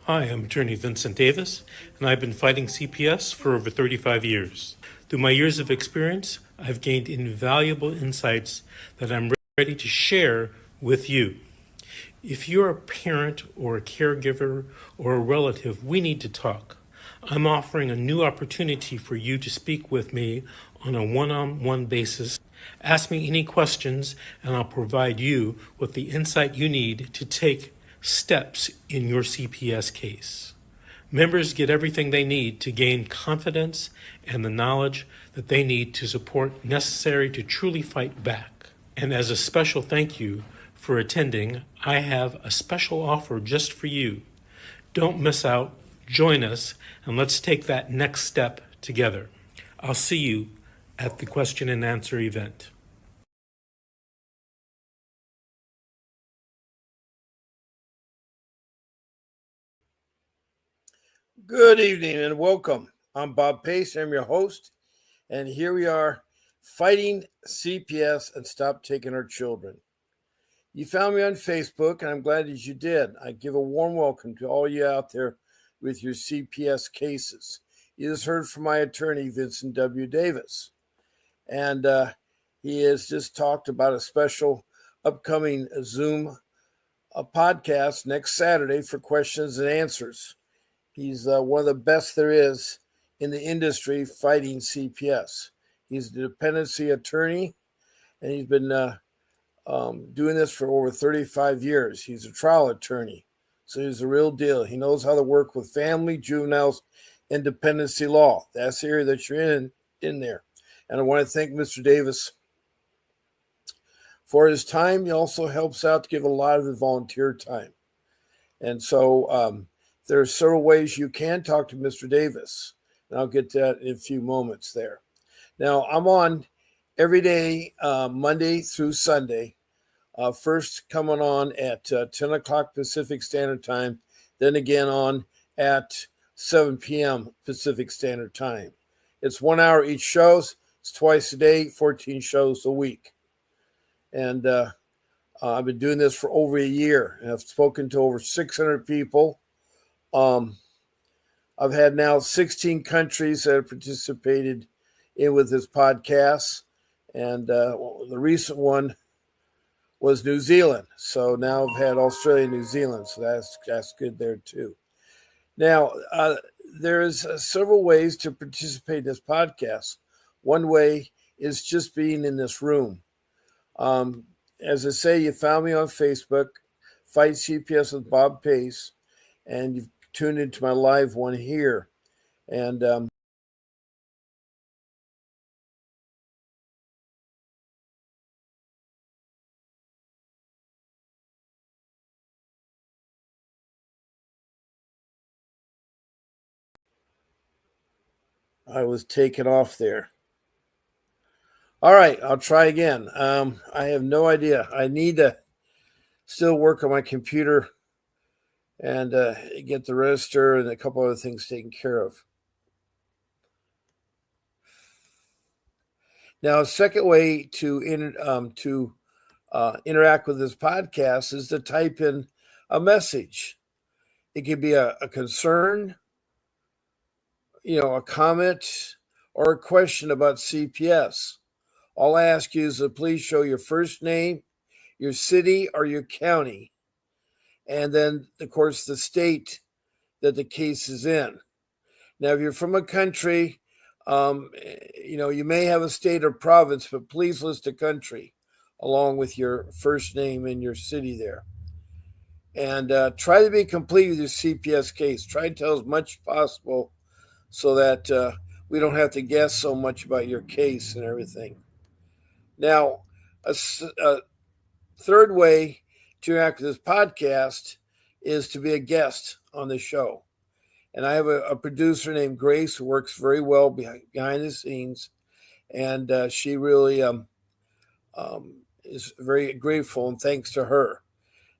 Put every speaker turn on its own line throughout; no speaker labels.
Hi, I'm attorney Vincent Davis, and I've been fighting CPS for over 35 years. Through my years of experience, I've gained invaluable insights that I'm ready to share with you. If you're a parent or a caregiver or a relative, we need to talk. I'm offering a new opportunity for you to speak with me on a one-on-one basis. Ask me any questions, and I'll provide you with the insight you need to take steps in your CPS case. Members get everything they need to gain confidence and the knowledge that they need to support necessary to truly fight back. And as a special thank you for attending, I have a special offer just for you. Don't miss out, join us, and let's take that next step together. I'll see you at the question and answer event.
Good evening and welcome. I'm Bob Pace. I'm your host, and here we are fighting CPS and stop taking our children. You found me on Facebook, and I'm glad that you did. I give a warm welcome to all you out there with your CPS cases. You just heard from my attorney, Vincent W. Davis, and he has just talked about a special upcoming Zoom podcast next Saturday for questions and answers. He's one of the best there is in the industry fighting CPS. He's a dependency attorney, and he's been doing this for over 35 years. He's a trial attorney, so he's the real deal. He knows how to work with family, juveniles, and dependency law. That's the area that you're in there. And I want to thank Mr. Davis for his time. He also helps out to give a lot of the volunteer time. And so there are several ways you can talk to Mr. Davis, and I'll get to that in a few moments there. Now, I'm on every day, Monday through Sunday, first coming on at 10 o'clock Pacific Standard Time, then again on at 7 p.m. Pacific Standard Time. It's 1 hour each show. It's twice a day, 14 shows a week. And I've been doing this for over a year, and I've spoken to over 600 people. I've had now 16 countries that have participated in with this podcast, and the recent one was New Zealand. So now I've had Australia and New Zealand, so that's good there too. Now, there's several ways to participate in this podcast. One way is just being in this room. As I say, you found me on Facebook, Fight CPS with Bob Pace, and you've tuned into my live one here. And I was taken off there. All right, I'll try again. I have no idea. I need to still work on my computer and get the register and a couple other things taken care of. Now, a second way to interact with this podcast is to type in a message. It could be a concern, a comment, or a question about CPS. All I ask you is to please show your first name, your city, or your county, and then, of course, the state that the case is in. Now, if you're from a country, you may have a state or province, but please list a country along with your first name and your city there. And try to be complete with your CPS case. Try to tell as much as possible so that we don't have to guess so much about your case and everything. Now, a third way to interact with this podcast is to be a guest on the show. And I have a producer named Grace who works very well behind the scenes. And she really is very grateful, and thanks to her.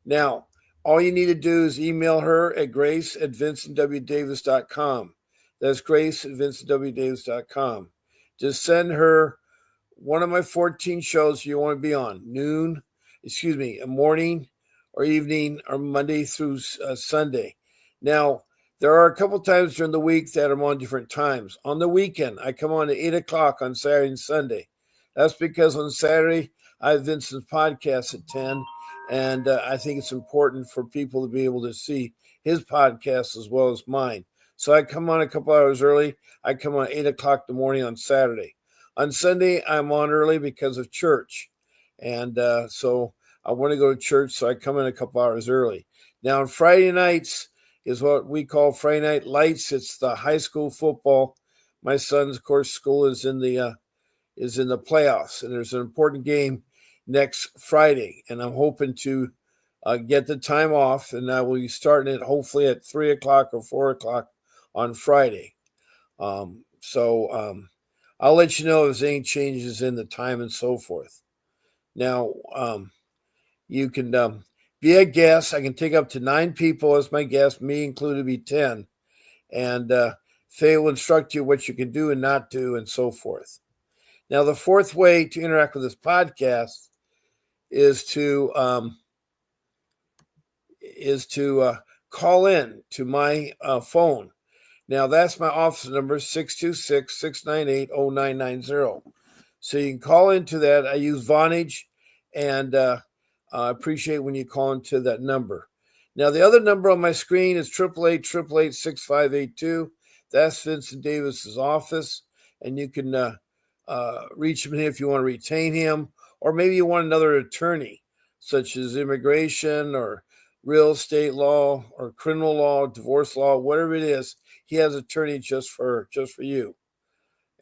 Now, all you need to do is email her at grace@vincentwdavis.com. That's grace@vincentwdavis.com. Just send her one of my 14 shows you want to be on, a morning or evening or Monday through Sunday. Now, there are a couple times during the week that I'm on different times. On the weekend, I come on at 8 o'clock on Saturday and Sunday. That's because on Saturday, I have Vincent's podcast at 10, and I think it's important for people to be able to see his podcast as well as mine. So I come on a couple hours early. I come on 8 o'clock in the morning on Saturday. On Sunday, I'm on early because of church. And so I want to go to church, so I come in a couple hours early. Now, on Friday nights is what we call Friday Night Lights. It's the high school football. My son's, of course, school is in the playoffs, and there's an important game next Friday, and I'm hoping to get the time off, and I will be starting it hopefully at 3 o'clock or 4 o'clock on Friday. I'll let you know if there's any changes in the time and so forth. Now, you can be a guest. I can take up to 9 people as my guest, me included, be 10. And Faye will instruct you what you can do and not do and so forth. Now, the fourth way to interact with this podcast is to call in to my phone. Now, that's my office number, 626-698-0990. So you can call into that. I use Vonage, and I appreciate when you call into that number. Now, the other number on my screen is 888-888-6582. That's Vincent Davis's office, and you can reach him if you want to retain him, or maybe you want another attorney, such as immigration or real estate law or criminal law, divorce law, whatever it is. He has an attorney just for you.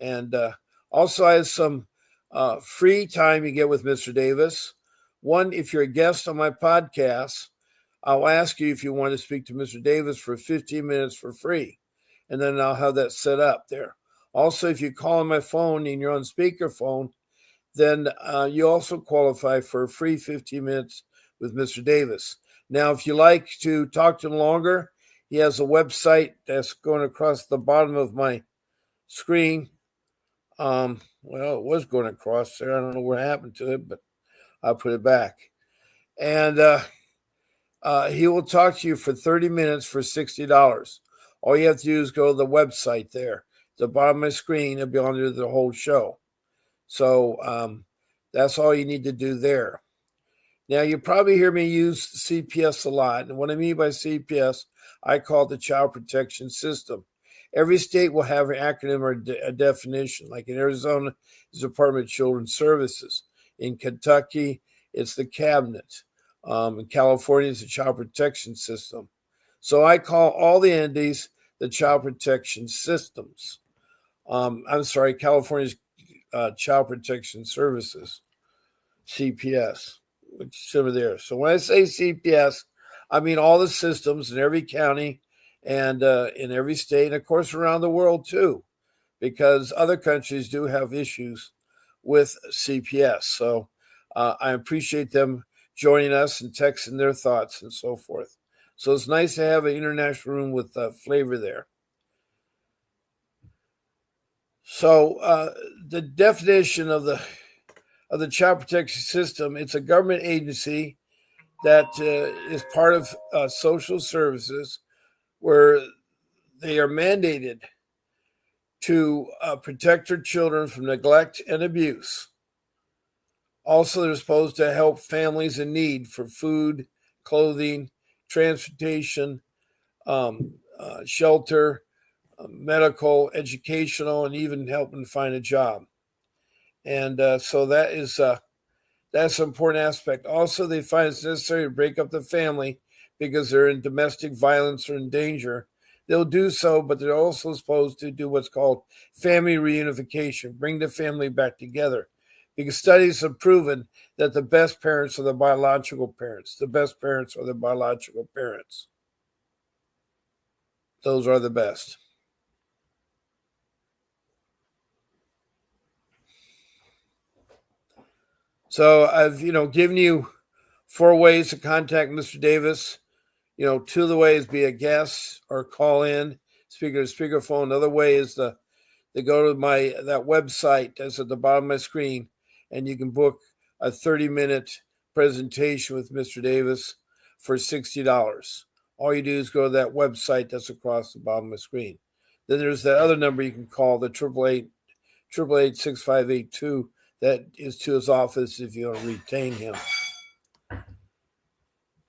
And also, I have some free time you get with Mr. Davis. One, if you're a guest on my podcast, I'll ask you if you want to speak to Mr. Davis for 15 minutes for free, and then I'll have that set up there. Also, if you call on my phone and you're on speakerphone, then you also qualify for a free 15 minutes with Mr. Davis. Now, if you like to talk to him longer, he has a website that's going across the bottom of my screen. Well, it was going across there. I don't know what happened to it, but I'll put it back. And he will talk to you for 30 minutes for $60. All you have to do is go to the website there. At the bottom of my screen, it'll be under the whole show. So that's all you need to do there. Now, you probably hear me use CPS a lot. And what I mean by CPS, I call it the Child Protection System. Every state will have an acronym or a definition. Like in Arizona, it's Department of Children's Services. In Kentucky, it's the Cabinet. In California, it's the Child Protection System. So I call all the entities the Child Protection Systems. California's Child Protection Services, CPS, which is over there. So when I say CPS, I mean all the systems in every county and in every state, and of course around the world too, because other countries do have issues with CPS. So I appreciate them joining us and texting their thoughts and so forth. So it's nice to have an international room with flavor there. So the definition of the Child Protection System, it's a government agency that is part of social services where they are mandated to protect their children from neglect and abuse. Also, they're supposed to help families in need for food, clothing, transportation, shelter, medical, educational, and even helping find a job. And so that's an important aspect. Also, they find it's necessary to break up the family because they're in domestic violence or in danger. They'll do so, but they're also supposed to do what's called family reunification, bring the family back together. Because studies have proven that the best parents are the biological parents. The best parents are the biological parents. Those are the best. So I've, given you 4 ways to contact Mr. Davis. 2 of the ways be a guest or call in, speaker to speakerphone. Another way is to go to that website that's at the bottom of my screen, and you can book a 30-minute presentation with Mr. Davis for $60. all you do is go to that website that's across the bottom of the screen. Then there's that other number you can call, the 888-6582. That is to his office if you want to retain him.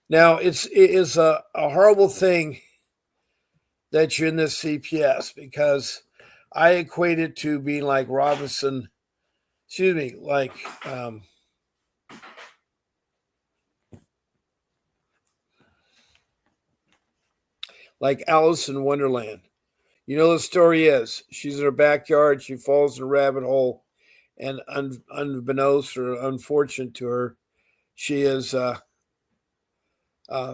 Now, it is a horrible thing that you're in this CPS, because I equate it to being like like Alice in Wonderland. You know, the story is she's in her backyard, she falls in a rabbit hole, and unbeknownst or unfortunate to her, she has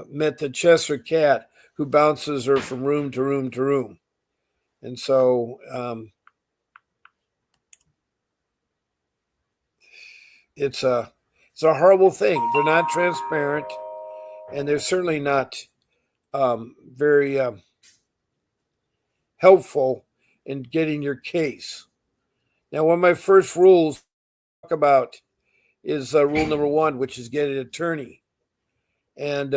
met the Cheshire Cat, who bounces her from room to room to room. And so it's a horrible thing. They're not transparent, and they're certainly not very helpful in getting your case. Now, one of my first rules to talk about is rule number 1, which is get an attorney. And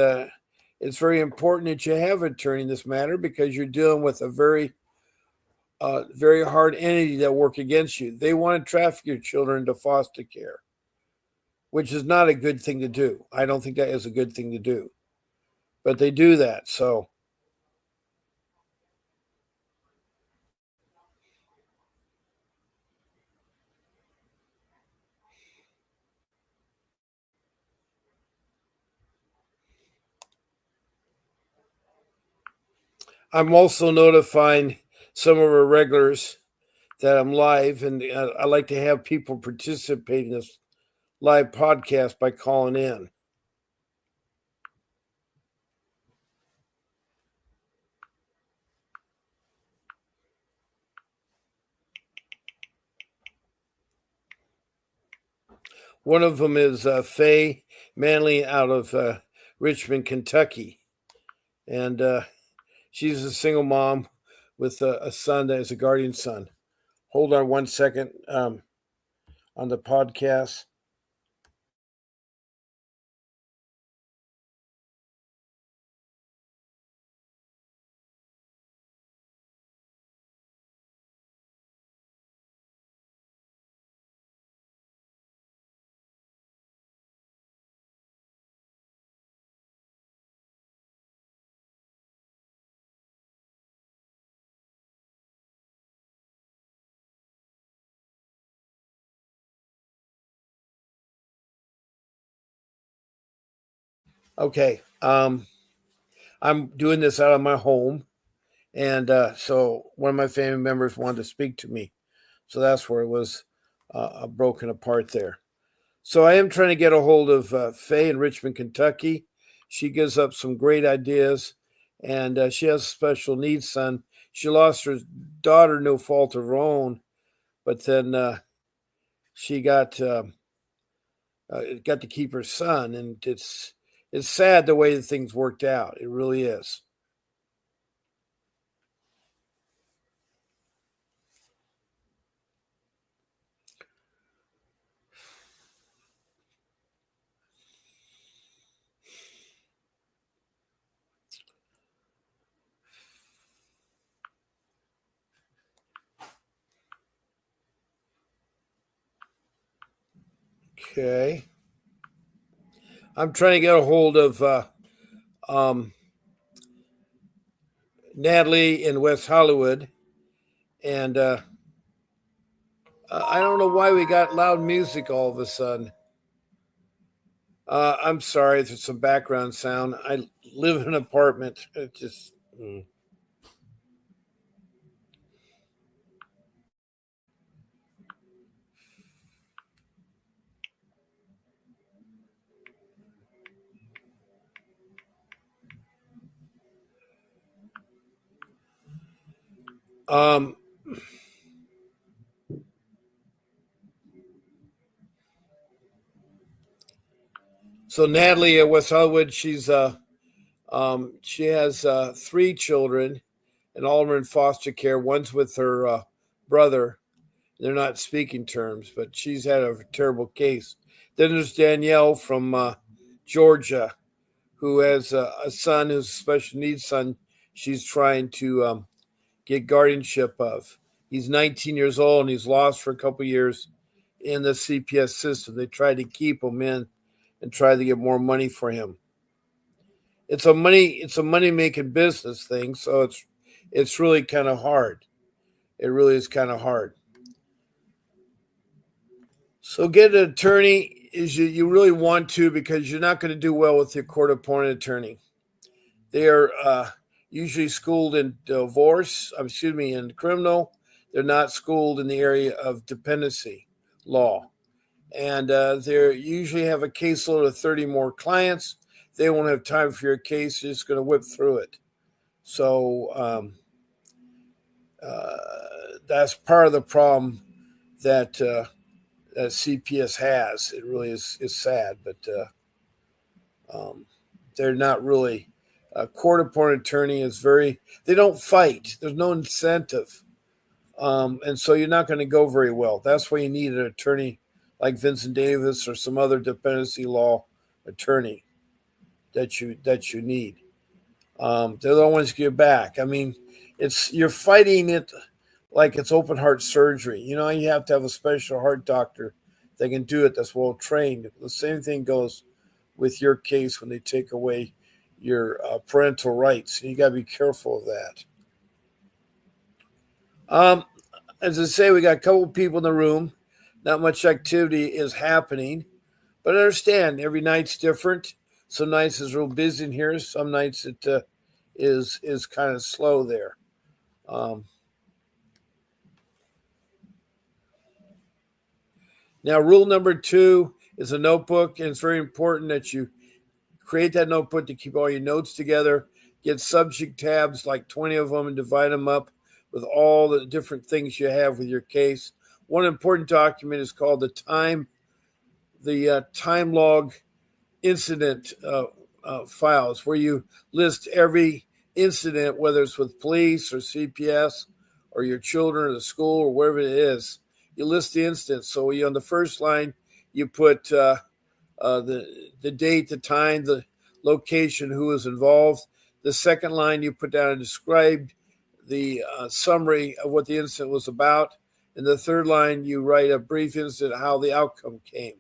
it's very important that you have an attorney in this matter, because you're dealing with a very hard entity that work against you. They want to traffic your children into foster care, which is not a good thing to do. I don't think that is a good thing to do, but they do that. So I'm also notifying some of our regulars that I'm live, and I like to have people participate in this live podcast by calling in. One of them is Faye Manley out of Richmond, Kentucky. And she's a single mom with a son that is a guardian son. Hold on one second on the podcast. Okay. I'm doing this out of my home. And so one of my family members wanted to speak to me. So that's where it was broken apart there. So I am trying to get a hold of Faye in Richmond, Kentucky. She gives up some great ideas, and she has a special needs son. She lost her daughter, no fault of her own, but then she got to keep her son, and it's sad the way that things worked out. It really is. Okay. I'm trying to get a hold of Natalie in West Hollywood, and I don't know why we got loud music all of a sudden. I'm sorry, there's some background sound. I live in an apartment. It just. Um, so Natalie at West Hollywood, she has 3 children, and all are in foster care. One's with her brother. They're not speaking terms, but she's had a terrible case. Then there's Danielle from Georgia, who has a son who's a special needs son. She's trying to get guardianship of. He's 19 years old and he's lost for a couple years in the CPS system. They tried to keep him in and try to get more money for him. It's a money making business thing, so it's really kind of hard. It really is kind of hard. So get an attorney is you really want to, because you're not going to do well with your court appointed attorney. They are usually schooled in in criminal. They're not schooled in the area of dependency law. And they usually have a caseload of 30 more clients. They won't have time for your case. They're just going to whip through it. So that's part of the problem that CPS has. It really is sad, but they're not really. A court-appointed attorney is they don't fight. There's no incentive. And so you're not going to go very well. That's why you need an attorney like Vincent Davis or some other dependency law attorney that you need. They're the ones to get back. I mean, you're fighting it like it's open heart surgery. You have to have a special heart doctor that can do it, that's well trained. The same thing goes with your case when they take away your parental rights. You got to be careful of that. As I say, we got a couple people in the room. Not much activity is happening, but understand every night's different. Some nights is real busy in here. Some nights it is kind of slow there. Now, rule number 2 is a notebook, and it's very important that you create that notebook to keep all your notes together. Get subject tabs, like 20 of them, and divide them up with all the different things you have with your case. One important document is called the time log incident files, where you list every incident, whether it's with police or CPS or your children or the school or wherever it is. You list the incident. So on the first line, you put the date, the time, the location, who was involved. The second line, you put down and described the summary of what the incident was about. And the third line, you write a brief incident, how the outcome came.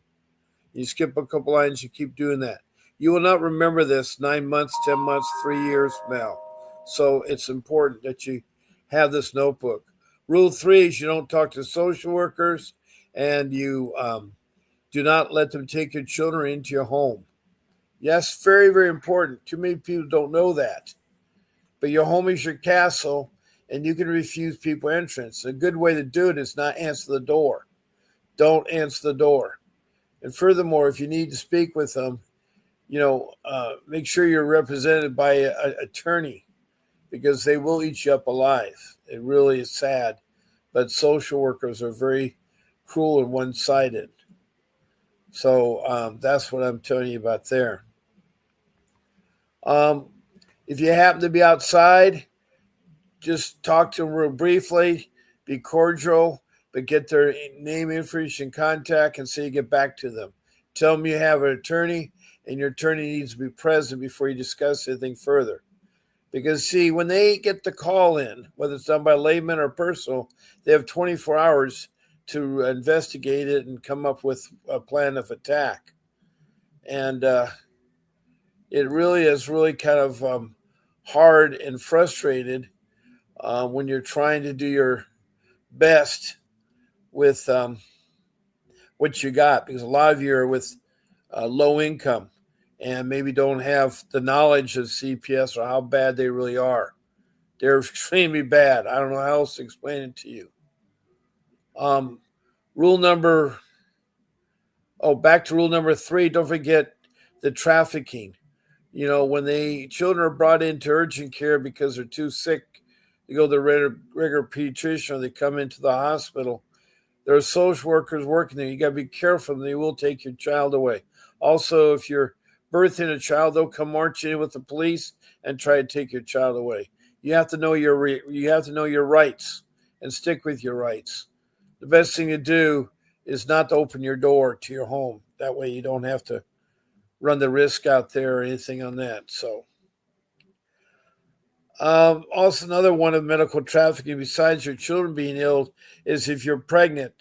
You skip a couple lines, you keep doing that. You will not remember this 9 months, 10 months, 3 years from now. So it's important that you have this notebook. Rule 3 is you don't talk to social workers, and you do not let them take your children into your home. Yes, very, very important. Too many people don't know that. But your home is your castle, and you can refuse people entrance. A good way to do it is not answer the door. Don't answer the door. And furthermore, if you need to speak with them, make sure you're represented by an attorney, because they will eat you up alive. It really is sad, but social workers are very cruel and one-sided. So that's what I'm telling you about there. If you happen to be outside, just talk to them real briefly, be cordial, but get their name, information, contact, and say you get back to them. Tell them you have an attorney, and your attorney needs to be present before you discuss anything further. Because, see, when they get the call in, whether it's done by layman or personal, they have 24 hours to investigate it and come up with a plan of attack. And it really is kind of hard and frustrated when you're trying to do your best with what you got, because a lot of you are with low income and maybe don't have the knowledge of CPS or how bad they really are. They're extremely bad. I don't know how else to explain it to you. Back to rule number 3, don't forget the trafficking. When children are brought into urgent care because they're too sick to go to the regular pediatrician, or they come into the hospital, there are social workers working there. You got to be careful. They will take your child away. Also, if you're birthing a child, they'll come marching in with the police and try to take your child away. You have to know your rights and stick with your rights. The best thing to do is not to open your door to your home. That way you don't have to run the risk out there or anything on that. So, also, another one of medical trafficking, besides your children being ill, is if you're pregnant.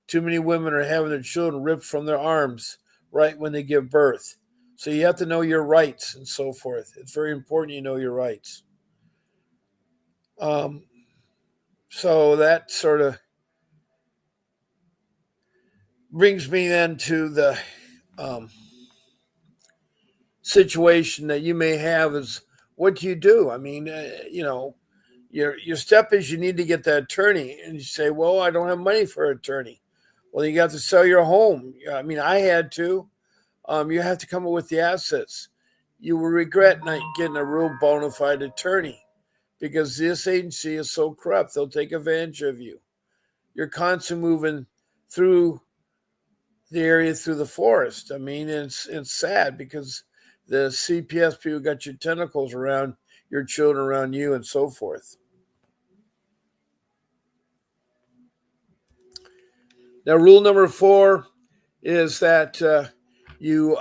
Too many women are having their children ripped from their arms right when they give birth. So you have to know your rights and so forth. It's very important you know your rights. Um, so that sort of brings me then to the um, situation that you may have is what do you do? I mean, your step is you need to get the attorney, and you say, well, I don't have money for an attorney. Well, you got to sell your home. I mean, I had to. You have to come up with the assets. You will regret not getting a real bona fide attorney because this agency is so corrupt. They'll take advantage of you. You're constantly moving through the area, through the forest. I mean, it's sad because the CPS people got your tentacles around your children, around you, and so forth. Now, rule number 4 is that you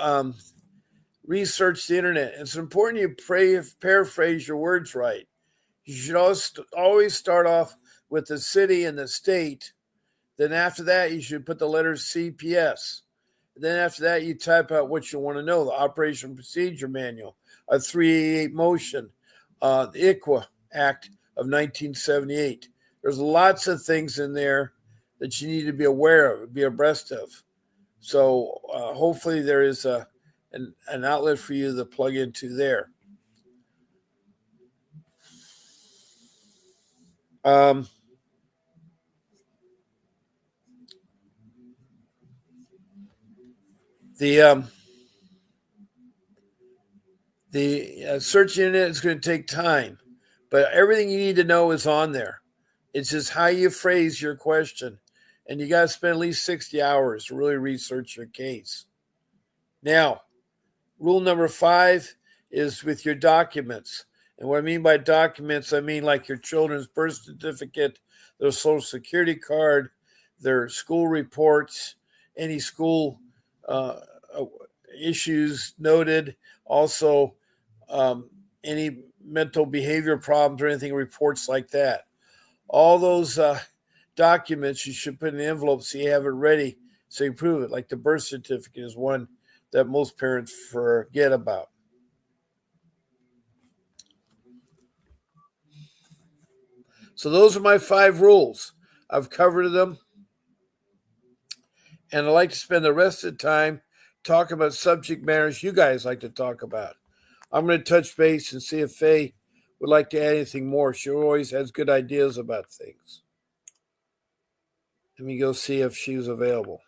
research the internet. It's important you paraphrase your words right. You should always start off with the city and the state. Then after that, you should put the letters CPS. Then after that, you type out what you want to know, the Operation Procedure Manual, a 388 motion, the ICWA Act of 1978. There's lots of things in there that you need to be aware of, be abreast of. So hopefully there is an outlet for you to plug into there. The search internet is going to take time, but everything you need to know is on there. It's just how you phrase your question, and you got to spend at least 60 hours to really research your case. Now, rule number 5 is with your documents. And what I mean by documents, I mean like your children's birth certificate, their social security card, their school reports, any school issues noted, also any mental behavior problems or anything, reports like that. All those documents you should put in an envelope so you have it ready so you prove it. Like the birth certificate is one that most parents forget about. So those are my 5 rules. I've covered them. And I'd like to spend the rest of the time talking about subject matters you guys like to talk about. I'm going to touch base and see if Faye would like to add anything more. She always has good ideas about things. Let me go see if she's available.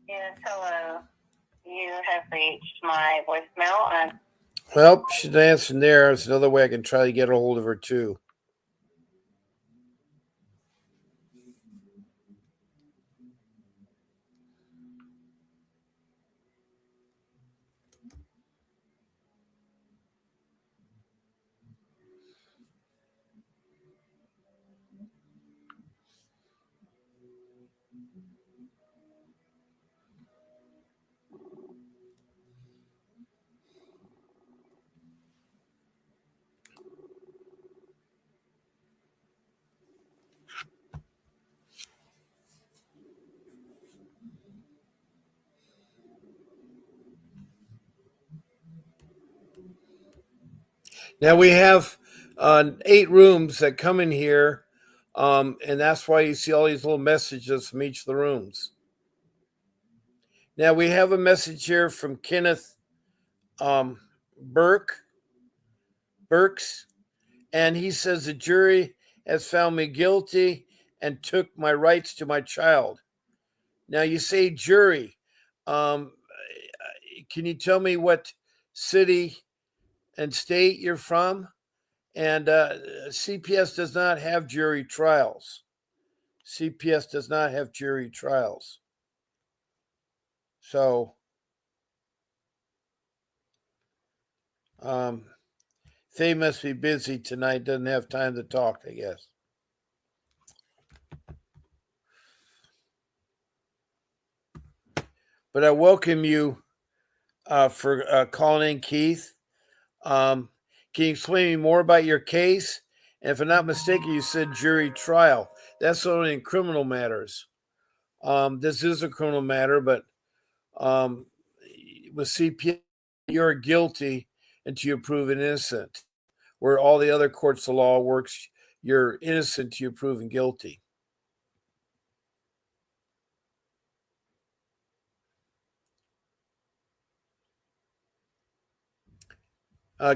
Yes, hello. You have reached my voicemail.
Well, she's not answering there. There's another way I can try to get a hold of her, too. Now we have 8 rooms that come in here And that's why you see all these little messages from each of the rooms. Now we have a message here from Kenneth um, Burks, and he says the jury has found me guilty and took my rights to my child. Now you say jury. Um, can you tell me what city and state you're from? And CPS does not have jury trials. CPS does not have jury trials. So they must be busy tonight, doesn't have time to talk, I guess. But I welcome you for calling in, Keith. Can you explain me more about your case? And if I'm not mistaken, you said jury trial. That's only in criminal matters. This is a criminal matter, but with CPS, you're guilty until you're proven innocent. Where all the other courts of law works, you're innocent till you're proven guilty.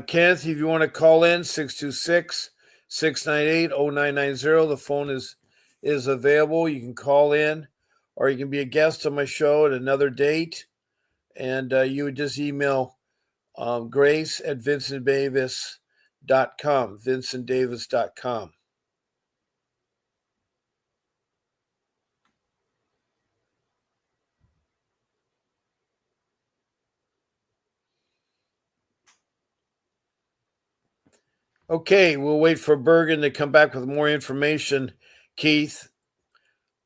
Kenneth, if you want to call in, 626-698-0990. The phone is available. You can call in, or you can be a guest on my show at another date. And you would just email Grace at VincentDavis.com, VincentDavis.com. Okay, we'll wait for Bergen to come back with more information, Keith.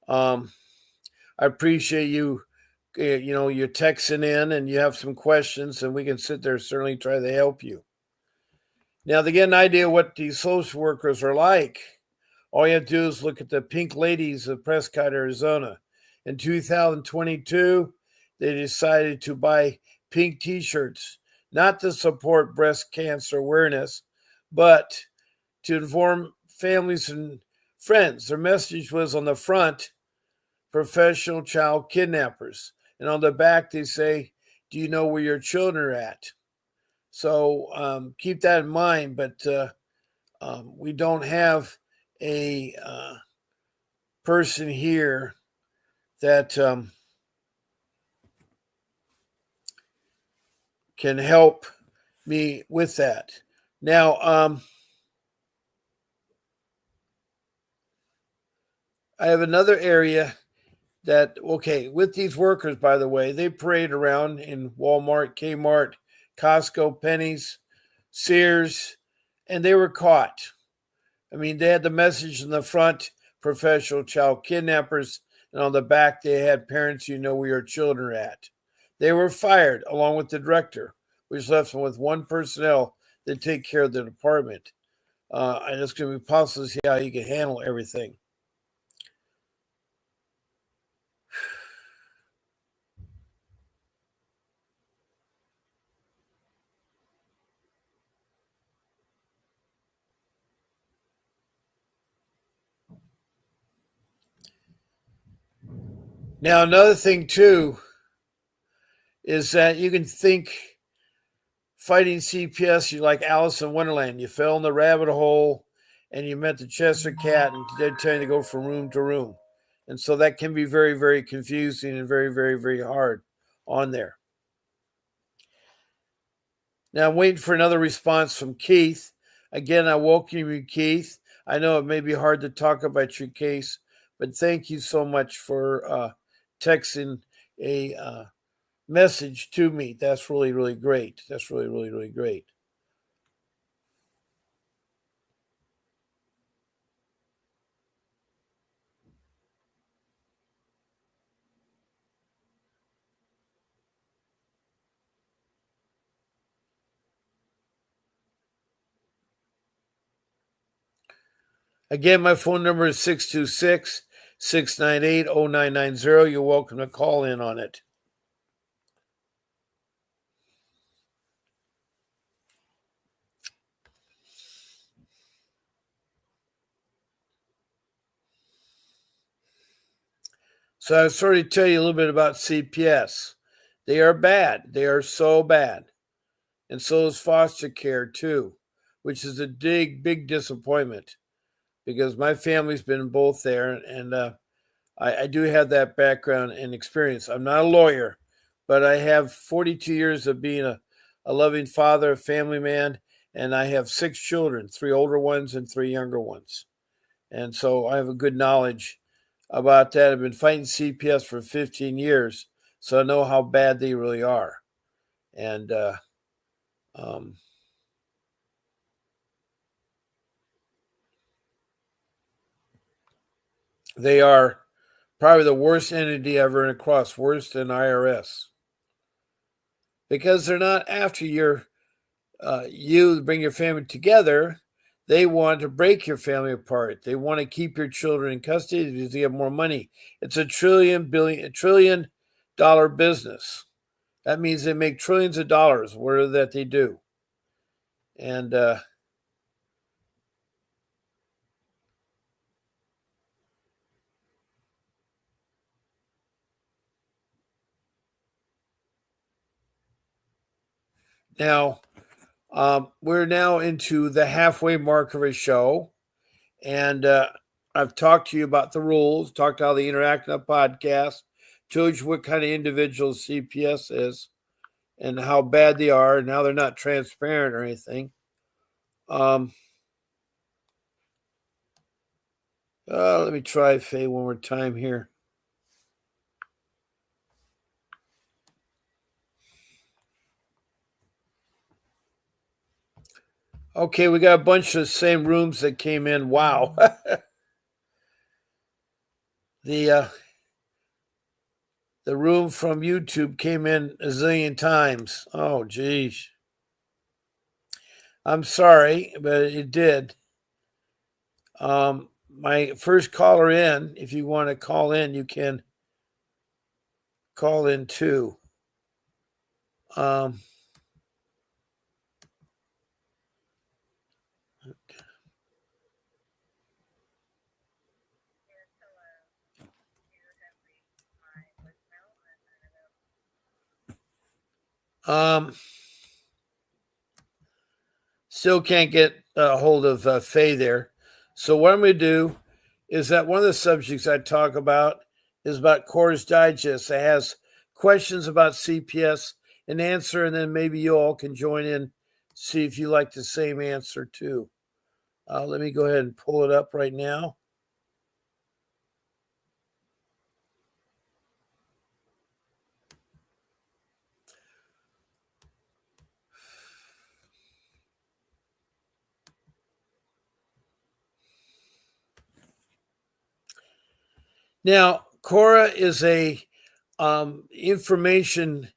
I appreciate you. You're texting in and you have some questions, and we can sit there certainly try to help you. Now, to get an idea what these social workers are like, all you have to do is look at the Pink Ladies of Prescott, Arizona. In 2022, they decided to buy pink t-shirts, not to support breast cancer awareness, but to inform families and friends. Their message was on the front, professional child kidnappers. And on the back, they say, do you know where your children are at? So keep that in mind. But we don't have a person here that can help me with that. Now, I have another area that, okay, with these workers, by the way, they parade around in Walmart, Kmart, Costco, Penny's, Sears, and they were caught. I mean, they had the message in the front, professional child kidnappers, and on the back, they had parents, you know where your children are at. They were fired along with the director, which left them with one personnel to take care of the department. And it's going to be possible to see how you can handle everything. Now, another thing, too, is that you can think fighting CPS, you're like Alice in Wonderland. You fell in the rabbit hole and you met the Chester Cat, and they're telling you to go from room to room. And so that can be very, very confusing and very, very, very hard on there. Now I'm waiting for another response from Keith. Again, I welcome you, Keith. I know it may be hard to talk about your case, but thank you so much for texting a message to me. That's really, really great. That's really, really, really great. Again, my phone number is 626-698-0990. You're welcome to call in on it. So I sort of tell you a little bit about CPS. They are bad. They are so bad. And so is foster care too, which is a big disappointment because my family's been both there, and I do have that background and experience. I'm not a lawyer, but I have 42 years of being a loving father, a family man, and I have 6 children, 3 older ones and 3 younger ones. And so I have a good knowledge about that. I've been fighting CPS for 15 years, so I know how bad they really are. And um, they are probably the worst entity I've run across, worse than IRS, because they're not after you bring your family together. They want to break your family apart. They want to keep your children in custody because they have more money. It's a trillion dollar business. That means they make trillions of dollars, whatever that they do. And now we're now into the halfway mark of a show. And I've talked to you about the rules, talked how they interact in a podcast, told you what kind of individual CPS is and how bad they are. Now they're not transparent or anything. Let me try Faye one more time here. Okay, we got a bunch of the same rooms that came in. Wow. The room from YouTube came in a zillion times. Oh, geez. I'm sorry, but it did. My first caller in, if you want to call in, you can call in too. Still can't get a hold of Faye there. So what I'm going to do is that one of the subjects I talk about is about Core's Digest. It has questions about CPS and answer, and then maybe you all can join in, see if you like the same answer too. Let me go ahead and pull it up right now. Now, Cora is a information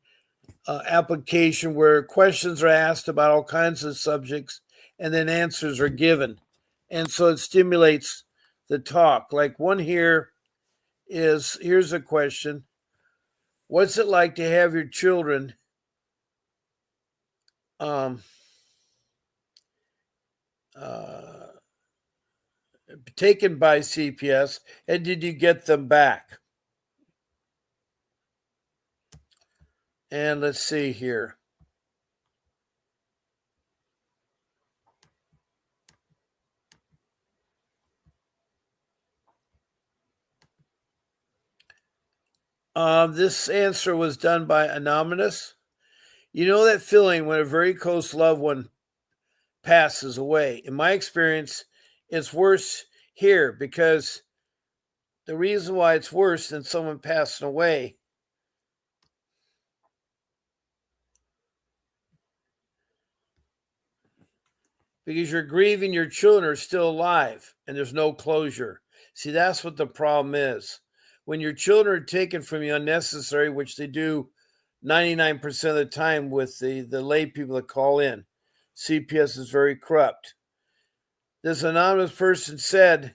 application where questions are asked about all kinds of subjects and then answers are given. And so it stimulates the talk. Like one here is here's a question. What's it like to have your children taken by CPS, and did you get them back? And let's see here. This answer was done by Anonymous. You know that feeling when a very close loved one passes away. In my experience, it's worse here because the reason why it's worse than someone passing away because you're grieving your children are still alive and there's no closure. See, that's what the problem is. When your children are taken from you unnecessary, which they do 99% of the time with the lay people that call in, CPS is very corrupt. This anonymous person said,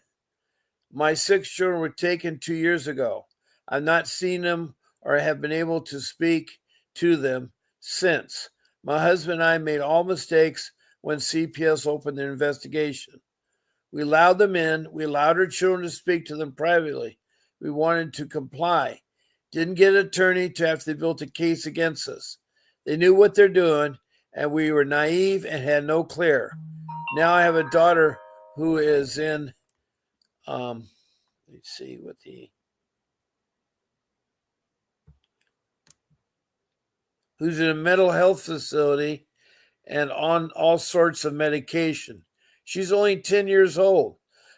my 6 children were taken 2 years ago. I've not seen them or have been able to speak to them since. My husband and I made all mistakes when CPS opened their investigation. We allowed them in. We allowed our children to speak to them privately. We wanted to comply. Didn't get an attorney till after they built a case against us. They knew what they're doing, and we were naive and had no clue. Now I have a daughter who is in, let's see what who's in a mental health facility and on all sorts of medication. She's only 10 years old.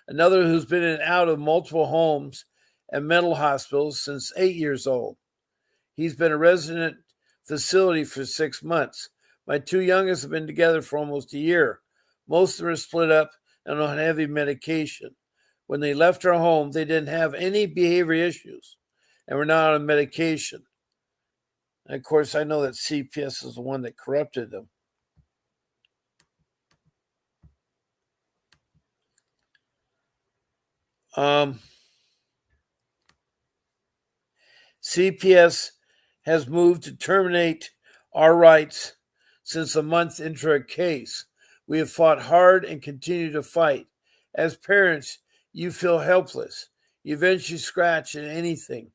Another who's been in and out of multiple homes and mental hospitals since 8 years old. He's been a resident facility for 6 months. My two youngest have been together for almost a year. Most of them are split up and on heavy medication. When they left our home, they didn't have any behavior issues and were not on medication. And of course, I know that CPS is the one that corrupted them. CPS has moved to terminate our rights since a month into our case. We have fought hard and continue to fight. As parents, you feel helpless. You eventually scratch at anything.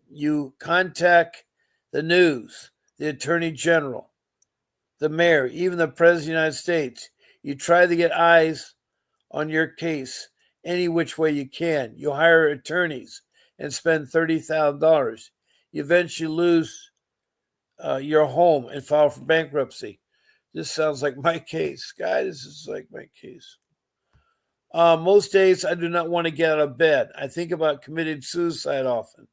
You contact the news, the attorney general, the mayor, even the president of the United States. You try to get eyes on your case any which way you can. You hire attorneys and spend $30,000. You eventually lose your home and file for bankruptcy. This sounds like my case. Guys, this is like my case. Most days I do not want to get out of bed. I think about committing suicide often.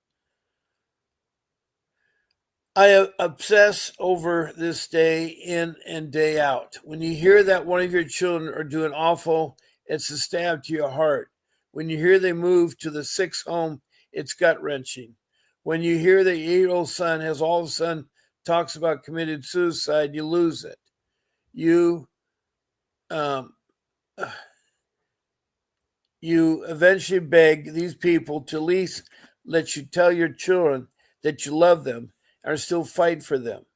I obsess over this day in and day out. When you hear that one of your children are doing awful, it's a stab to your heart. When you hear they move to the sixth home, it's gut-wrenching. When you hear the 8-year-old son has all of a sudden talks about committed suicide, you lose it. You eventually beg these people to at least let you tell your children that you love them and are still fighting for them,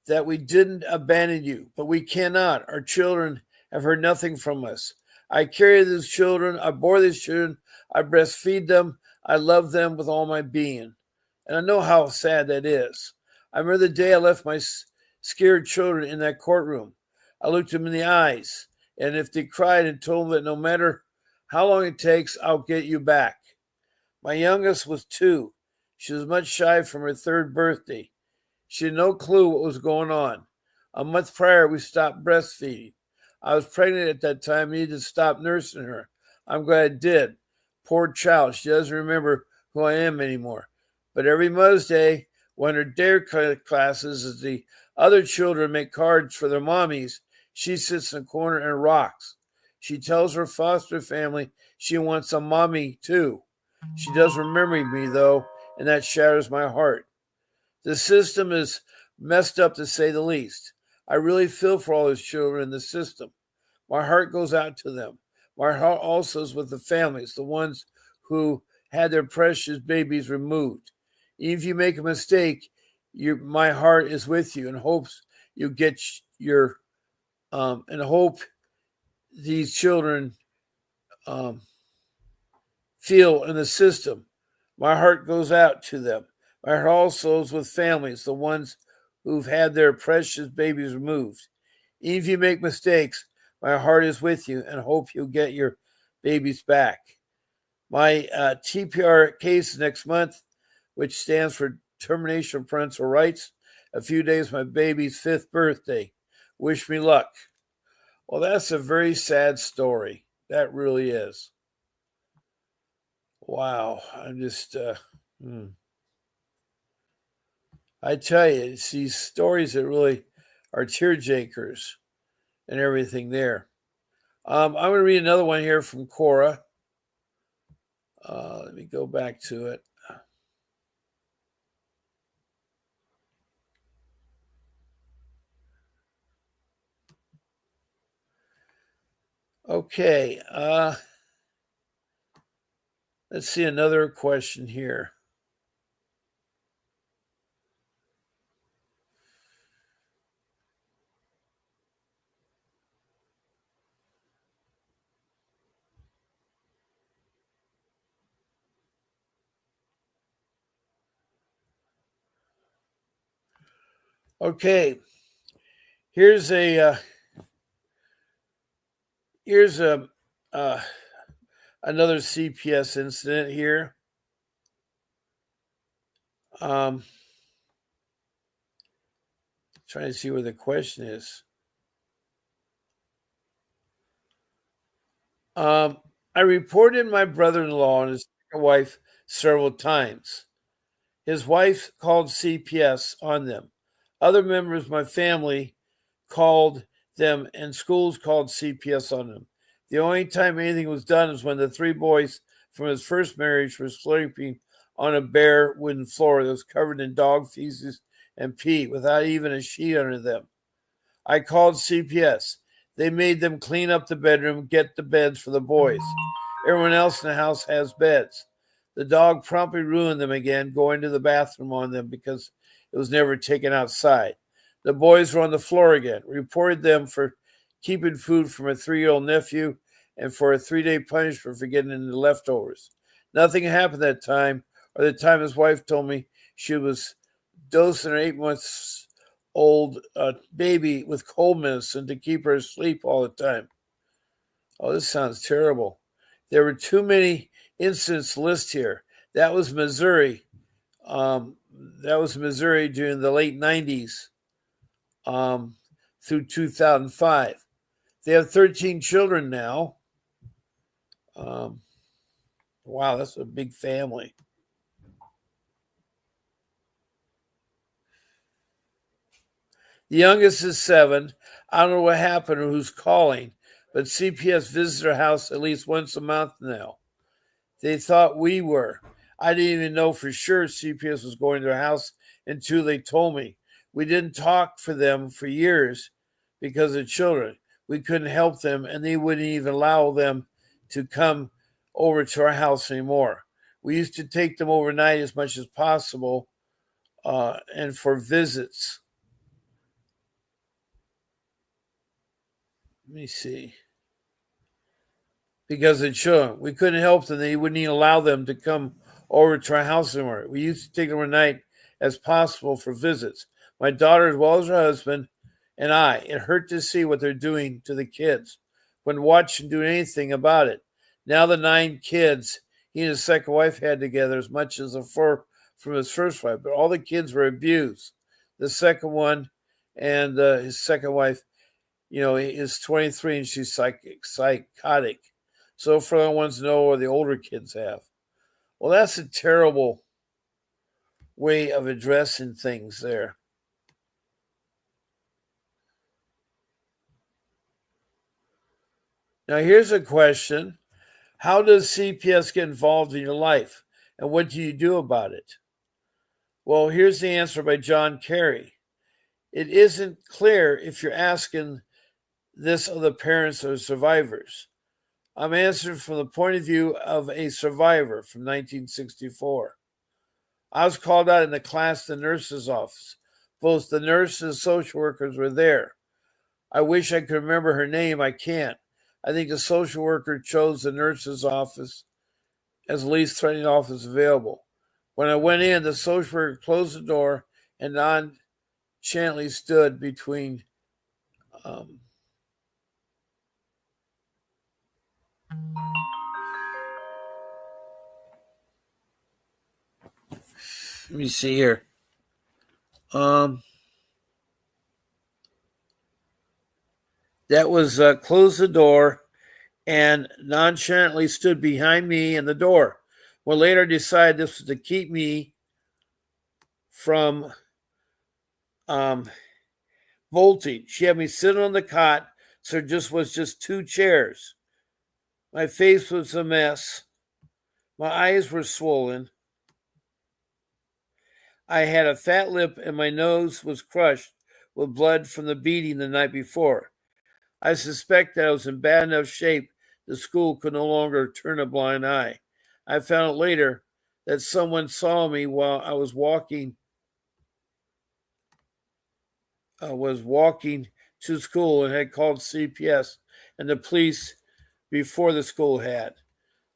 that we didn't abandon you, but we cannot. Our children have heard nothing from us. I carry these children, I bore these children, I breastfeed them, I love them with all my being. And I know how sad that is. I remember the day I left my scared children in that courtroom. I looked them in the eyes, and if they cried and told them that no matter how long it takes, I'll get you back. My youngest was 2. She was much shy from her 3rd birthday. She had no clue what was going on. A month prior, we stopped breastfeeding. I was pregnant at that time and needed to stop nursing her. I'm glad I did. Poor child, she doesn't remember who I am anymore. But every Mother's Day, when her dare classes, as the other children make cards for their mommies, she sits in a corner and rocks. She tells her foster family she wants a mommy too. She does remember me though, and that shatters my heart. The system is messed up to say the least. I really feel for all those children in the system. My heart goes out to them. My heart also is with the families, the ones who had their precious babies removed. Even if you make a mistake, my heart is with you and hopes you get your and hope these children feel in the system. My heart goes out to them. My heart also is with families, the ones who've had their precious babies removed. Even if you make mistakes, my heart is with you and hope you'll get your babies back. My TPR case next month, which stands for Termination of Parental Rights, a few days my baby's 5th birthday. Wish me luck. Well, that's a very sad story. That really is. Wow. I'm just, I tell you, it's these stories that really are tearjerkers and everything there. I'm going to read another one here from Cora. Let me go back to it. Okay. Let's see another question here. Okay, here's a here's a uh, another CPS incident here. Um, trying to see where the question is. I reported my brother-in-law and his second wife several times. His wife called CPS on them. Other members of my family called them, and schools called CPS on them. The only time anything was done is when the three boys from his first marriage were sleeping on a bare wooden floor that was covered in dog feces and pee without even a sheet under them. I called CPS. They made them clean up the bedroom, get the beds for the boys. Everyone else in the house has beds. The dog promptly ruined them again, going to the bathroom on them because it was never taken outside. The boys were on the floor again. Reported them for keeping food from a 3-year-old nephew and for a 3-day punishment for getting in the leftovers. Nothing happened that time, or the time his wife told me she was dosing her 8 months old baby with cold medicine to keep her asleep all the time. Oh, this sounds terrible. There were too many incidents to list here. That was Missouri. That was Missouri during the late 90s through 2005. They have 13 children now. Wow, that's a big family. The youngest is 7. I don't know what happened or who's calling, but CPS visits our house at least once a month now. They thought we were. I didn't even know for sure CPS was going to their house until they told me. We didn't talk for them for years because of children. We couldn't help them, and they wouldn't even allow them to come over to our house anymore. We used to take them overnight as much as possible and for visits. Let me see. Because of children. We couldn't help them. They wouldn't even allow them to come over to our house anymore. We used to take them overnight as possible for visits. My daughter, as well as her husband, and I. It hurt to see what they're doing to the kids. Wouldn't watch and do anything about it. Now the 9 kids he and his second wife had together as much as the 4 from his first wife, but all the kids were abused. The second one and his second wife, is 23 and she's psychotic. So for the ones to know what the older kids have. Well, that's a terrible way of addressing things there. Now, here's a question. How does CPS get involved in your life? And what do you do about it? Well, here's the answer by John Kerry. It isn't clear if you're asking this of the parents or survivors. I'm answering from the point of view of a survivor from 1964. I was called out in the class to the nurse's office. Both the nurse and social workers were there. I wish I could remember her name. I can't. I think the social worker chose the nurse's office as the least threatening office available. When I went in, the social worker closed the door and nonchalantly stood between let me see here. That was closed the door and nonchalantly stood behind me and the door. Well, later decided this was to keep me from bolting. She had me sitting on the cot, so it was just 2 chairs. My face was a mess. My eyes were swollen. I had a fat lip and my nose was crushed with blood from the beating the night before. I suspect that I was in bad enough shape the school could no longer turn a blind eye. I found out later that someone saw me while I was walking to school and had called CPS and the police before the school had.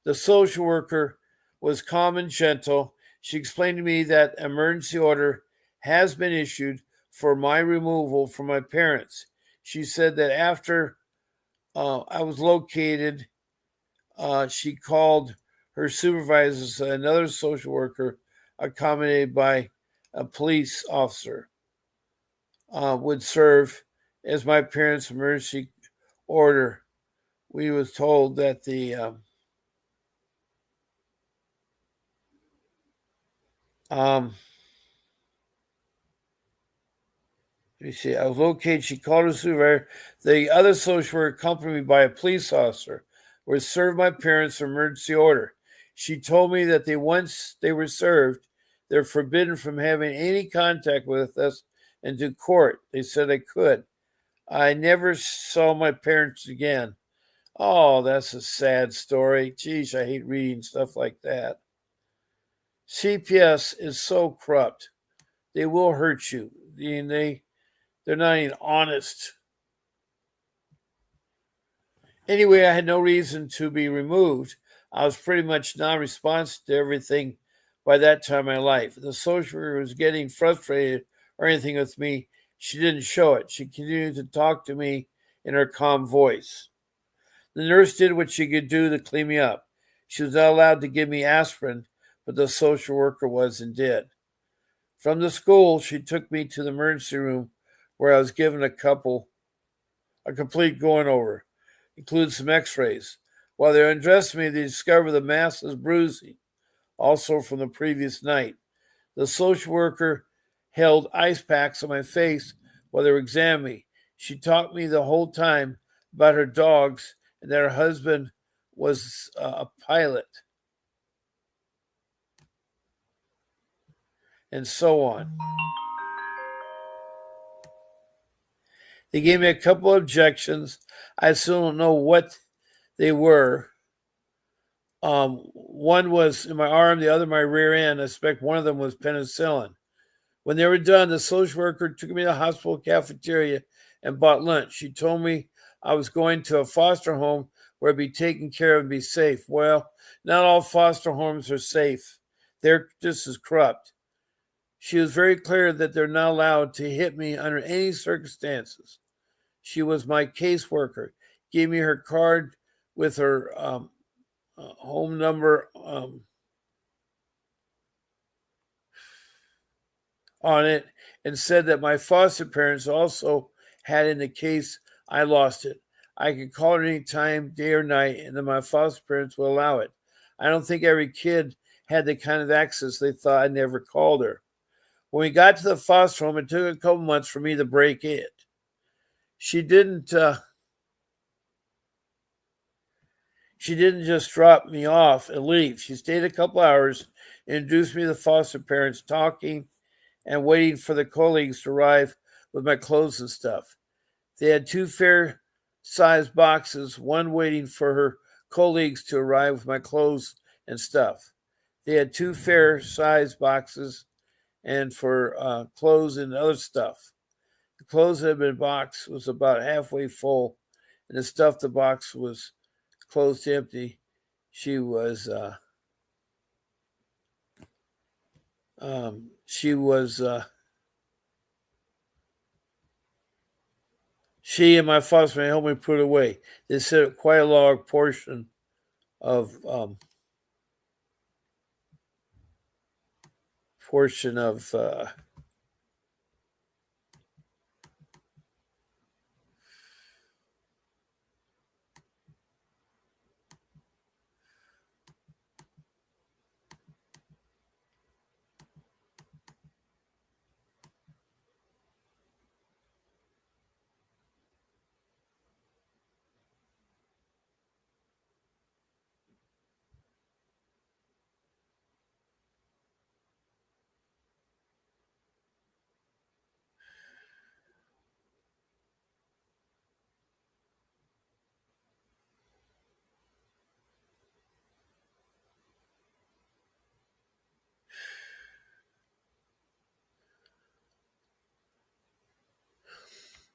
The social worker was calm and gentle. She explained to me that emergency order has been issued for my removal from my parents. She said that after I was located, she called her supervisors, another social worker, accompanied by a police officer, would serve as my parents' emergency order. We was told that let me see. I was located. She called her supervisor. The other social worker accompanied by a police officer would serve my parents' emergency order. She told me that once they were served, they're forbidden from having any contact with us and to court. They said I could. I never saw my parents again. Oh, that's a sad story. Geez, I hate reading stuff like that. CPS is so corrupt. They will hurt you. They're not even honest. Anyway, I had no reason to be removed. I was pretty much non-responsive to everything by that time in my life. The social worker was getting frustrated or anything with me. She didn't show it. She continued to talk to me in her calm voice. The nurse did what she could do to clean me up. She was not allowed to give me aspirin, but the social worker was and did. From the school, she took me to the emergency room where I was given a complete going over, including some x-rays. While they undressed me, they discovered the massive bruising, also from the previous night. The social worker held ice packs on my face while they were examining me. She talked to me the whole time about her dogs and that her husband was a pilot, and so on. They gave me a couple of objections. I still don't know what they were. One was in my arm, the other my rear end. I suspect one of them was penicillin. When they were done, the social worker took me to the hospital cafeteria and bought lunch. She told me I was going to a foster home where I'd be taken care of and be safe. Well, not all foster homes are safe. They're just as corrupt. She was very clear that they're not allowed to hit me under any circumstances. She was my caseworker, gave me her card with her home number on it, and said that my foster parents also had it in the case I lost it. I could call her any time, day or night, and then my foster parents will allow it. I don't think every kid had the kind of access they thought I never called her. When we got to the foster home, it took a couple months for me to break it. She didn't just drop me off and leave. She stayed a couple hours, introduced me to the foster parents, talking and waiting for the colleagues to arrive with my clothes and stuff. They had 2 fair-sized boxes, one waiting for her colleagues to arrive with my clothes and stuff. They had 2 fair-sized boxes and for clothes and other stuff. The clothes that had been boxed was about halfway full, and the stuff the box was closed empty. She and my foster family helped me put it away. They said quite a large portion of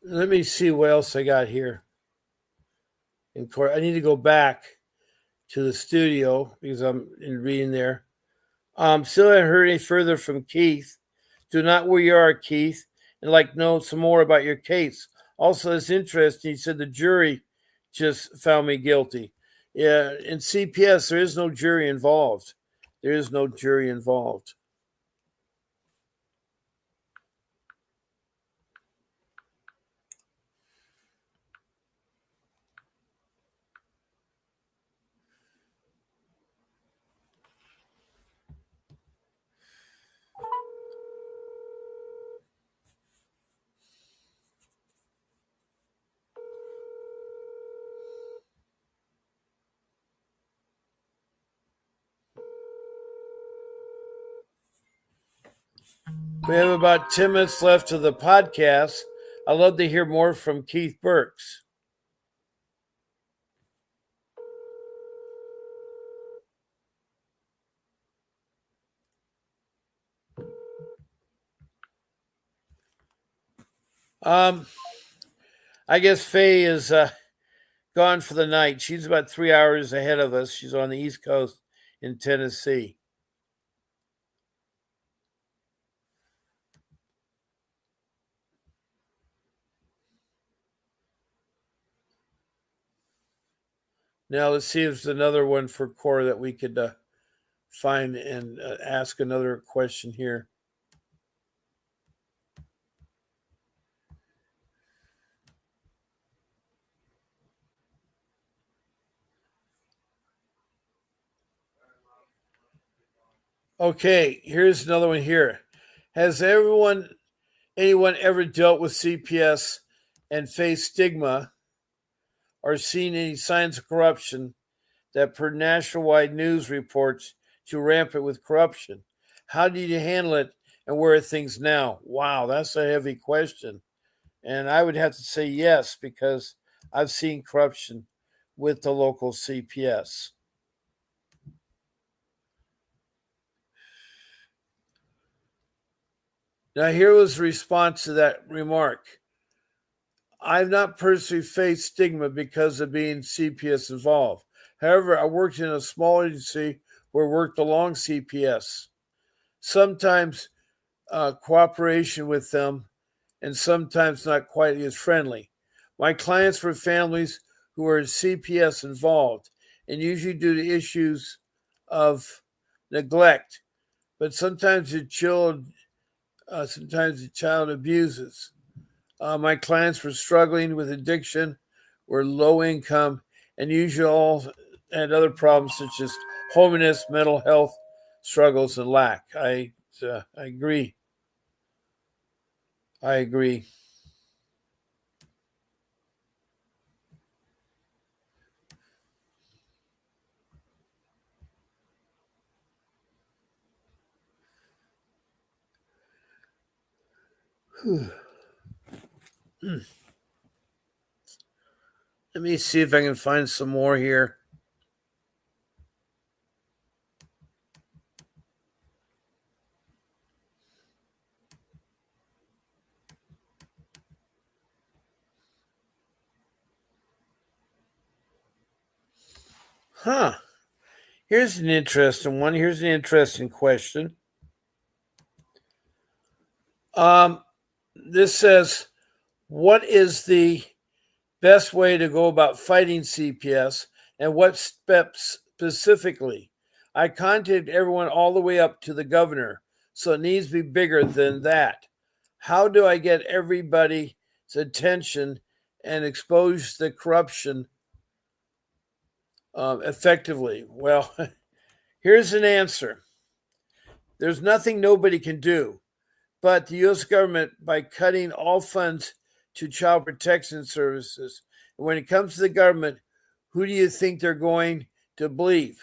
let me see what else I got here. In court, I need to go back to the studio because I'm reading there. Still haven't heard any further from Keith. Do not where you are, Keith. and like know some more about your case. Also, it's interesting. He said the jury just found me guilty. Yeah, in CPS, there is no jury involved. There is no jury involved. We have about 10 minutes left of the podcast. I'd love to hear more from Keith Burks. I guess Faye is gone for the night. She's about 3 hours ahead of us. She's on the East Coast in Tennessee. Now let's see if there's another one for Cora that we could find and ask another question here. Okay, here's another one here. Has anyone ever dealt with CPS and faced stigma or seen any signs of corruption that per nationwide news reports to rampant with corruption? How did you handle it and where are things now? Wow, that's a heavy question. And I would have to say yes, because I've seen corruption with the local CPS. Now, here was the response to that remark. I've not personally faced stigma because of being CPS involved. However, I worked in a small agency where I worked along CPS. Sometimes cooperation with them, and sometimes not quite as friendly. My clients were families who were CPS involved, and usually due to issues of neglect, but sometimes the child abuses. My clients were struggling with addiction, were low income, and usually all had other problems such as homelessness, mental health struggles, and lack. I agree. I agree. Let me see if I can find some more here. Here's an interesting one. Here's an interesting question. This says, what is the best way to go about fighting CPS and what steps specifically? I contacted everyone all the way up to the governor, so it needs to be bigger than that. How do I get everybody's attention and expose the corruption effectively? Well, here's an answer. There's nothing nobody can do, but the U.S. government, by cutting all funds to child protection services, and when it comes to the government, who do you think they're going to believe?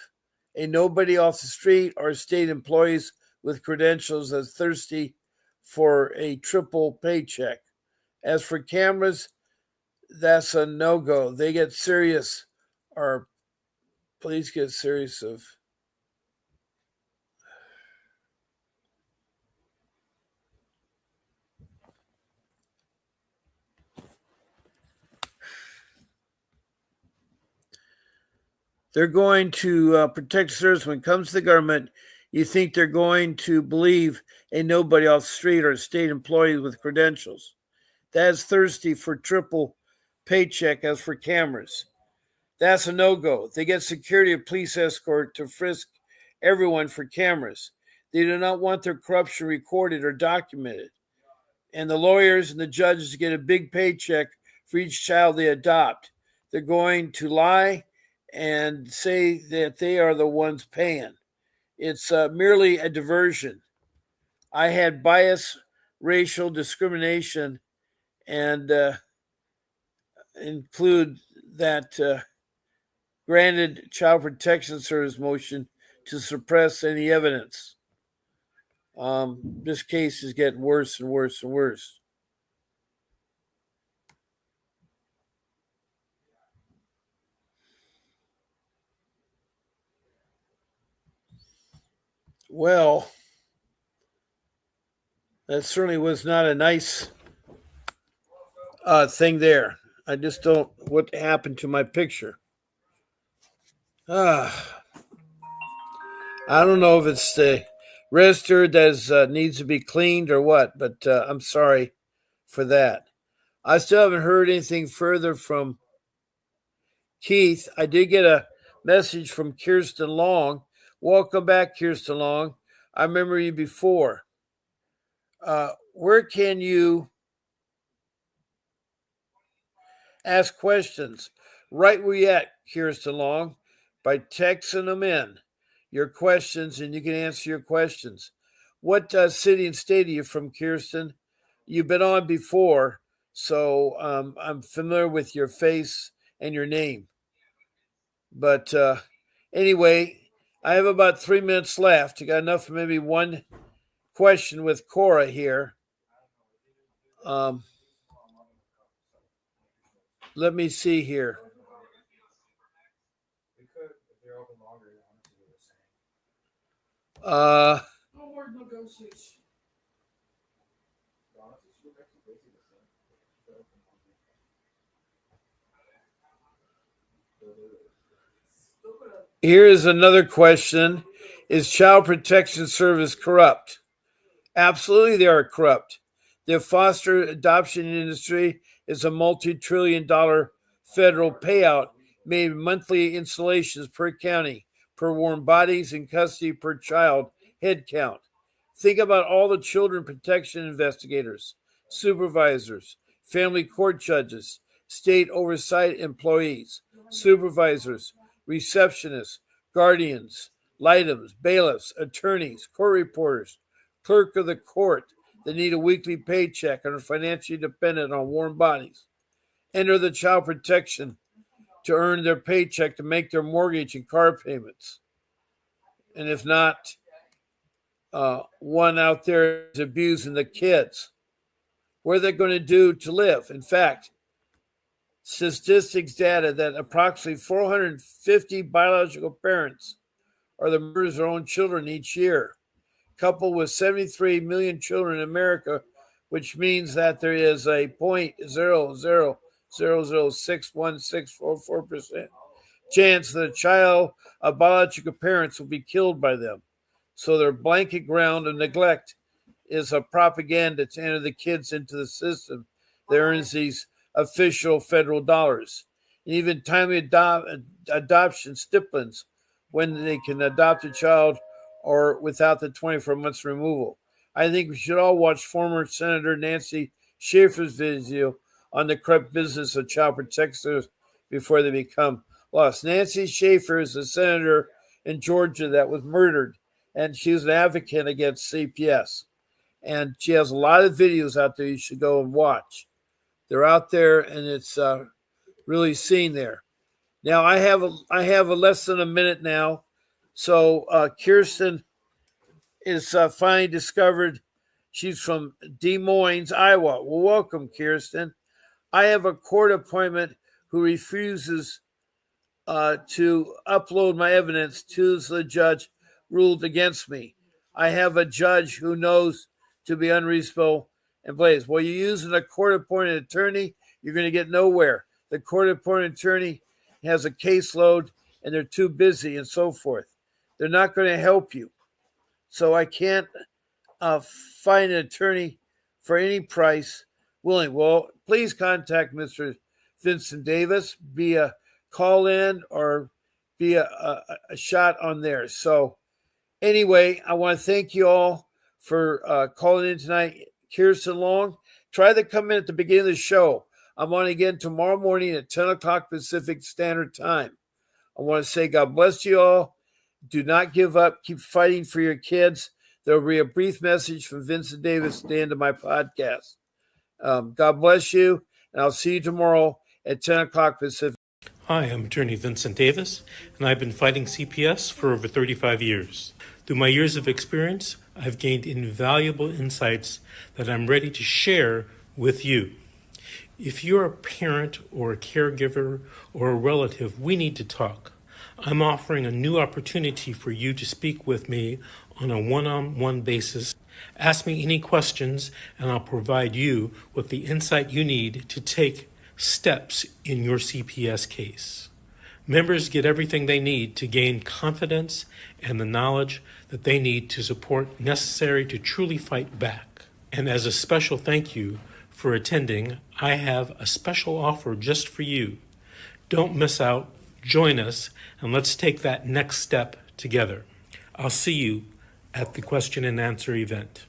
A nobody off the street or state employees with credentials that's thirsty for a triple paycheck? As for cameras, that's a no-go. They get serious, or police get serious of. They're going to protect service when it comes to the government. You think they're going to believe a nobody off the street or a state employee with credentials. That's thirsty for triple paycheck as for cameras. That's a no-go. They get security or police escort to frisk everyone for cameras. They do not want their corruption recorded or documented. And the lawyers and the judges get a big paycheck for each child they adopt. They're going to lie and say that they are the ones paying. It's merely a diversion. I had bias, racial discrimination, and include that granted Child Protection Service motion to suppress any evidence. This case is getting worse and worse and worse. Well, that certainly was not a nice thing there. I just don't what happened to my picture. I don't know if it's the register that needs to be cleaned or what, but I'm sorry for that. I still haven't heard anything further from Keith. I did get a message from Kirsten Long. Welcome back, Kirsten Long. I remember you before. Where can you ask questions? Right where you at, Kirsten Long, by texting them in your questions, and you can answer your questions. What city and state are you from, Kirsten? You've been on before, so I'm familiar with your face and your name. But anyway, I have about 3 minutes left. I got enough for maybe one question with Cora here. Let me see here. Here is another question. Is Child Protection Service corrupt? Absolutely, they are corrupt. The foster adoption industry is a multi-trillion-dollar federal payout made monthly installations per county, per warm bodies in custody per child head count. Think about all the children protection investigators, supervisors, family court judges, state oversight employees, supervisors, receptionists, guardians, lightums, bailiffs, attorneys, court reporters, clerk of the court that need a weekly paycheck and are financially dependent on warm bodies. Enter the child protection to earn their paycheck to make their mortgage and car payments. And if not, one out there is abusing the kids. What are they going to do to live? In fact, statistics data that approximately 450 biological parents are the murders of their own children each year, coupled with 73 million children in America, which means that there is a 0.00006164% chance that a child of biological parents will be killed by them. So their blanket ground of neglect is a propaganda to enter the kids into the system that earns these official federal dollars. And even timely adoption stipends when they can adopt a child or without the 24 months removal. I think we should all watch former Senator Nancy Schaefer's video on the corrupt business of child protectors before they become lost. Nancy Schaefer is a senator in Georgia that was murdered, and she was an advocate against CPS. And she has a lot of videos out there you should go and watch. They're out there, and it's really seen there. Now, I have a less than a minute now. So Kirsten is finally discovered. She's from Des Moines, Iowa. Well, welcome, Kirsten. I have a court appointment who refuses to upload my evidence to the judge ruled against me. I have a judge who knows to be unreasonable and blaze. Well, you're using a court-appointed attorney, you're going to get nowhere. The court-appointed attorney has a caseload, and they're too busy and so forth. They're not going to help you. so I can't find an attorney for any price willing. Well, please contact Mr. Vincent Davis via call in or via a shot on there. So anyway, I want to thank you all for calling in tonight. Kirsten Long, try to come in at the beginning of the show. I'm on again tomorrow morning at 10 o'clock Pacific Standard Time. I want to say God bless you all. Do not give up. Keep fighting for your kids. There will be a brief message from Vincent Davis at the end of my podcast. God bless you, and I'll see you tomorrow at 10 o'clock Pacific.
Hi, I'm attorney Vincent Davis, and I've been fighting CPS for over 35 years. Through my years of experience, I've gained invaluable insights that I'm ready to share with you. If you're a parent or a caregiver or a relative, we need to talk. I'm offering a new opportunity for you to speak with me on a one-on-one basis. Ask me any questions, and I'll provide you with the insight you need to take steps in your CPS case. Members get everything they need to gain confidence and the knowledge that they need to support necessary to truly fight back. And as a special thank you for attending, I have a special offer just for you. Don't miss out. Join us, and let's take that next step together. I'll see you at the question and answer event.